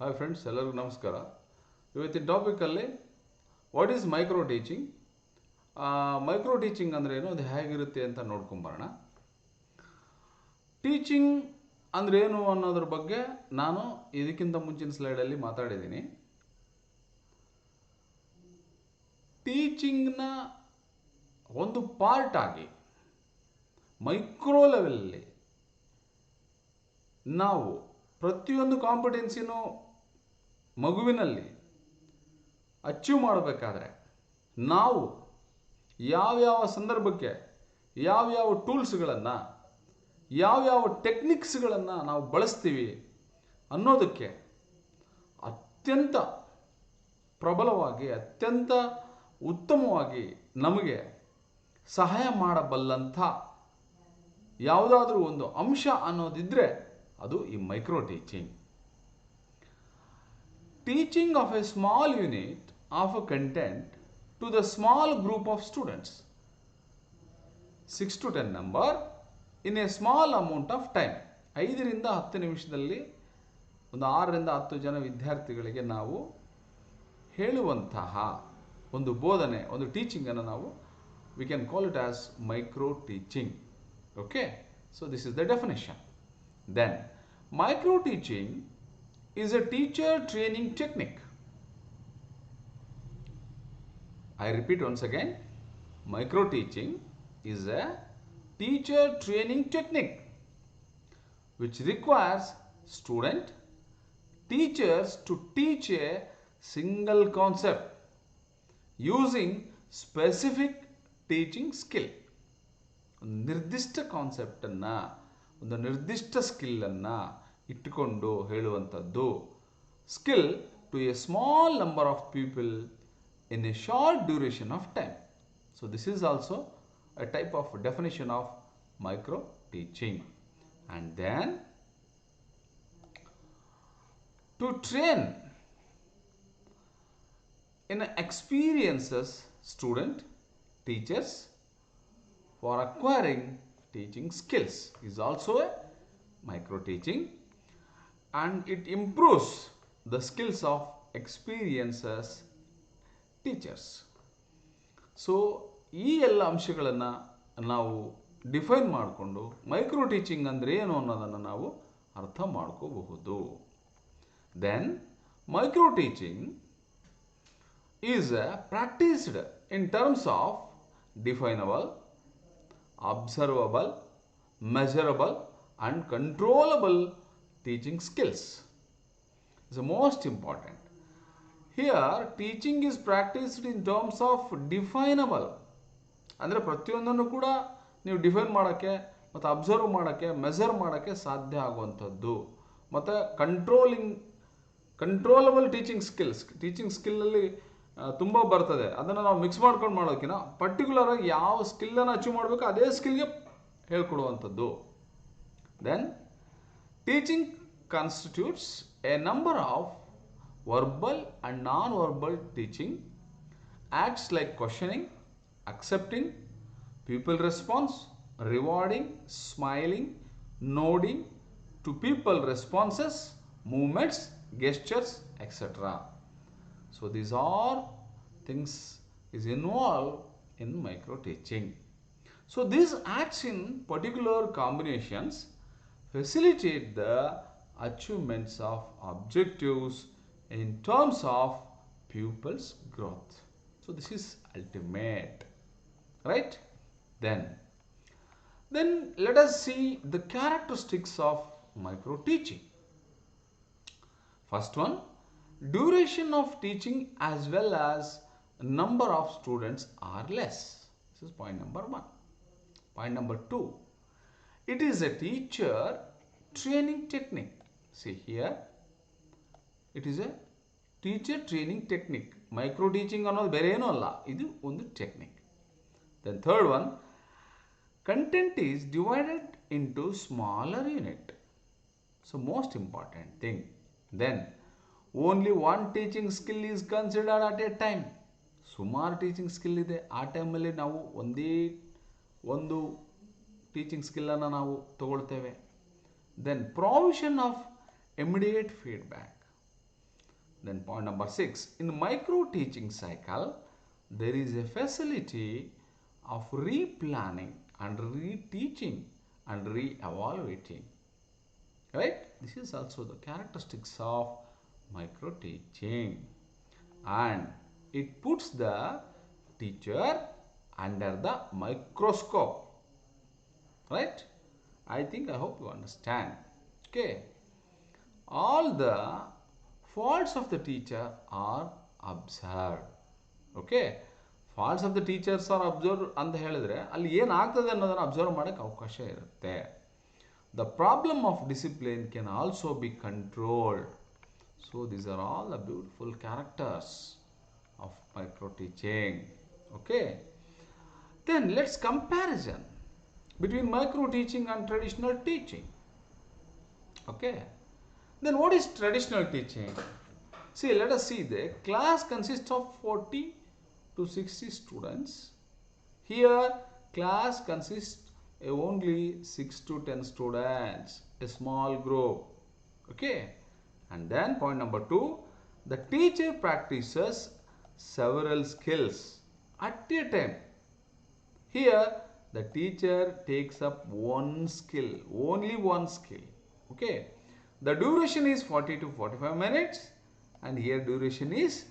Hi friends, ಎಲ್ಲರಿಗೂ ನಮಸ್ಕಾರ. ಇವತ್ತಿನ ಟಾಪಿಕಲ್ಲಿ what is micro teaching, micro teaching ಅಂದರೆ ಏನು, ಅದು ಹೇಗಿರುತ್ತೆ ಅಂತ ನೋಡ್ಕೊಂಬರೋಣ. ಟೀಚಿಂಗ್ ಅಂದರೆ ಏನು ಅನ್ನೋದ್ರ ಬಗ್ಗೆ ನಾನು ಇದಕ್ಕಿಂತ ಮುಂಚಿನ ಸ್ಲೈಡಲ್ಲಿ ಮಾತಾಡಿದ್ದೀನಿ. ಟೀಚಿಂಗ್ನ ಒಂದು ಪಾರ್ಟ್ ಆಗಿ ಮೈಕ್ರೋ ಲೆವೆಲಲ್ಲಿ ನಾವು ಪ್ರತಿಯೊಂದು ಕಾಂಪಿಟೆನ್ಸಿನೂ ಮಗುವಿನಲ್ಲಿ ಅಚೀವ್ ಮಾಡಬೇಕಾದ್ರೆ ನಾವು ಯಾವ್ಯಾವ ಸಂದರ್ಭಕ್ಕೆ ಯಾವ್ಯಾವ ಟೂಲ್ಸ್ಗಳನ್ನು ಯಾವ್ಯಾವ ಟೆಕ್ನಿಕ್ಸ್ಗಳನ್ನು ನಾವು ಬಳಸ್ತೀವಿ ಅನ್ನೋದಕ್ಕೆ ಅತ್ಯಂತ ಪ್ರಬಲವಾಗಿ ಅತ್ಯಂತ ಉತ್ತಮವಾಗಿ ನಮಗೆ ಸಹಾಯ ಮಾಡಬಲ್ಲಂಥ ಯಾವುದಾದ್ರೂ ಒಂದು ಅಂಶ ಅನ್ನೋದಿದ್ದರೆ ಅದು ಈ micro teaching. Teaching of a small unit of a content to the small group of students, 6 to 10 number, in a small amount of time. 5 ರಿಂದ 10 ನಿಮಿಷದಲ್ಲಿ ಒಂದು 6 ರಿಂದ 10 ಜನ ವಿದ್ಯಾರ್ಥಿಗಳಿಗೆ ನಾವು ಹೇಳುವಂತಹ ಒಂದು ಬೋಧನೆ, ಒಂದು ಟೀಚಿಂಗನ್ನು ನಾವು we can call it as micro teaching. Okay, so this is the definition. Then micro teaching is a teacher training technique. I repeat once again, micro teaching is a teacher training technique which requires student teachers to teach a single concept using specific teaching skill. ಒಂದು ನಿರ್ದಿಷ್ಟ ಕಾನ್ಸೆಪ್ಟನ್ನು, ಒಂದು ನಿರ್ದಿಷ್ಟ ಸ್ಕಿಲ್ಲನ್ನು ಇಟ್ಟುಕೊಂಡು ಹೇಳುವಂಥದ್ದು. Skill to a small number of people in a short duration of time. So this is also a type of definition of micro teaching. And then to train in experiences student teachers for acquiring teaching skills is also a micro teaching, and it improves the skills of experiences teachers. So ಈ ಎಲ್ಲ ಅಂಶಗಳನ್ನು ನಾವು define ಮಾಡಿಕೊಂಡು micro teaching ಅಂದರೆ ಏನು ಅನ್ನೋದನ್ನು ನಾವು ಅರ್ಥ ಮಾಡ್ಕೋಬಹುದು. Then micro teaching is practised in terms of definable, observable, measurable and controllable teaching skills. Is the most important. Here teaching is practiced in terms of definable. ಅಂದರೆ ಪ್ರತಿಯೊಂದನ್ನು ಕೂಡ ನೀವು ಡಿಫೈನ್ ಮಾಡೋಕ್ಕೆ ಮತ್ತು ಅಬ್ಸರ್ವ್ ಮಾಡೋಕ್ಕೆ ಮೆಜರ್ ಮಾಡೋಕ್ಕೆ ಸಾಧ್ಯ ಆಗುವಂಥದ್ದು. ಮತ್ತು ಕಂಟ್ರೋಲಬಲ್ ಟೀಚಿಂಗ್ ಸ್ಕಿಲ್ಲಲ್ಲಿ ತುಂಬ ಬರ್ತದೆ. ಅದನ್ನು ನಾವು ಮಿಕ್ಸ್ ಮಾಡ್ಕೊಂಡು ಮಾಡೋಕ್ಕಿಂತ ಪರ್ಟಿಕ್ಯುಲರ್ ಆಗಿ ಯಾವ ಸ್ಕಿಲ್ಲನ್ನು ಅಚೀವ್ ಮಾಡಬೇಕು ಅದೇ ಸ್ಕಿಲ್ಗೆ ಹೇಳ್ಕೊಡುವಂಥದ್ದು. Then teaching constitutes a number of verbal and nonverbal teaching acts like questioning, accepting, people responses, rewarding, smiling, nodding to people responses, movements, gestures, etcetera. So these are things is involved in micro teaching. So these acts in particular combinations facilitate the achievements of objectives in terms of pupils' growth. So this is ultimate, right? Then let us see the characteristics of micro teaching. First one, duration of teaching as well as number of students are less. This is point number 1. Point number 2, it is a teacher training technique. See here, it is a teacher training technique. Micro teaching ಅನ್ನೋದು ಬೇರೆ ಏನೂ ಅಲ್ಲ, ಇದು ಒಂದು technique. Then third one, content is divided into smaller unit. So most important thing. Then only one teaching skill is considered at a time. ಸುಮಾರು teaching skill ಇದೆ, ಆ ಟೈಮಲ್ಲಿ ನಾವು ಒಂದೇ ಒಂದು ಟೀಚಿಂಗ್ ಸ್ಕಿಲ್ಲನ್ನು ನಾವು ತಗೊಳ್ತೇವೆ. Then provision of immediate feedback. Then point number 6, in micro teaching cycle, there is a facility of replanning and reteaching and re-evaluating. Right? This is also the characteristics of micro teaching, and it puts the teacher under the microscope. Right? I hope you understand. Okay. All the faults of the teacher are observed. Okay. Faults of the teachers are observed ಅಂತ ಹೇಳಿದ್ರೆ ಅಲ್ಲಿ ಏನಾಗ್ತದೆ ಅನ್ನೋದನ್ನು observe ಮಾಡೋಕ್ಕೆ ಅವಕಾಶ ಇರುತ್ತೆ. The problem of discipline can also be controlled. So these are all the beautiful characters of micro teaching. Okay. Then let's comparison between micro teaching and traditional teaching. Okay. Then what is traditional teaching? See, let us see. The class consists of 40 to 60 students. Here class consists only 6 to 10 students, a small group. Okay. And then point number 2, the teacher practices several skills at a time. Here the teacher takes up one skill, only one skill. Okay. The duration is 40 to 45 minutes, and here duration is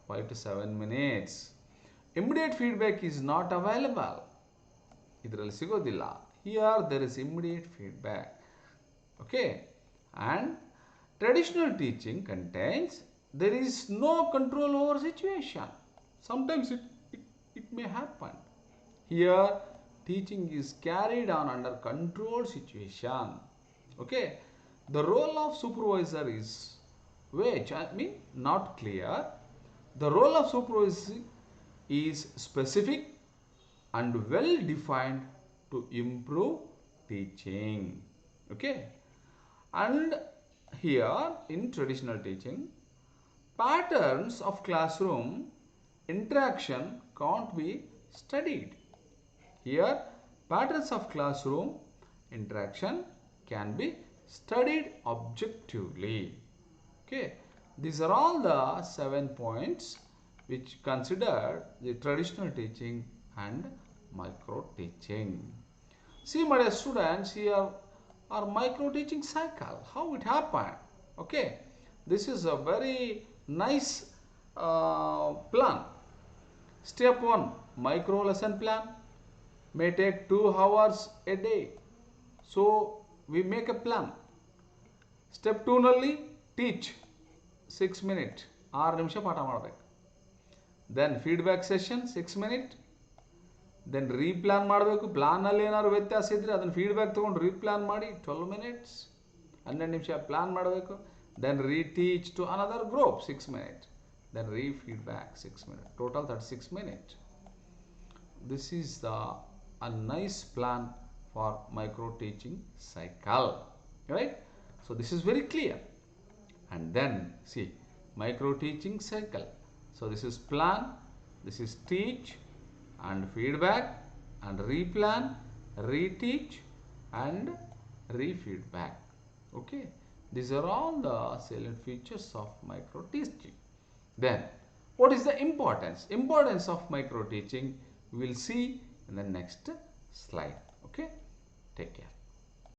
5 to 7 minutes. Immediate feedback is not available. ಇದರಲ್ಲಿ ಸಿಗೋದಿಲ್ಲ. Here there is immediate feedback. Okay. And traditional teaching contains, there is no control over situation. Sometimes it may happen. Here teaching is carried on under controlled situation. Okay. The role of supervisor is vague, not clear. The role of supervisor is specific and well defined to improve teaching. Okay. And here in traditional teaching, patterns of classroom interaction can't be studied. Here patterns of classroom interaction can be studied objectively. Okay. These are all the 7 points which consider the traditional teaching and micro teaching. See, my dear students, here are micro teaching cycle, how it happened. Okay. This is a very nice plan. Step 1, micro lesson plan may take 2 hours a day. So we make a plan. Step 2 ನಲ್ಲಿ teach 6 minutes, 6 ನಿಮಿಷ ಪಾಠ ಮಾಡಬೇಕು. Then feedback session 6 minutes. Then replan ಮಾಡಬೇಕು. ಪ್ಲಾನಲ್ಲಿ ಏನಾದ್ರು ವ್ಯತ್ಯಾಸ ಇದ್ದರೆ ಅದನ್ನು feedback ತೊಗೊಂಡು ರೀಪ್ಲಾನ್ ಮಾಡಿ 12 minutes, 12 ನಿಮಿಷ ಪ್ಲಾನ್ ಮಾಡಬೇಕು. Then reteach to another group 6 minutes. Then re-feedback 6 minutes. Total 36 minutes. This is a nice plan for micro teaching cycle. Right? So this is very clear. And then see, micro teaching cycle. So this is plan, this is teach and feedback and replan, reteach and re-feedback. Okay. These are all the salient features of micro teaching. Then what is the importance of micro teaching? We will see in the next slide. Okay. Take care.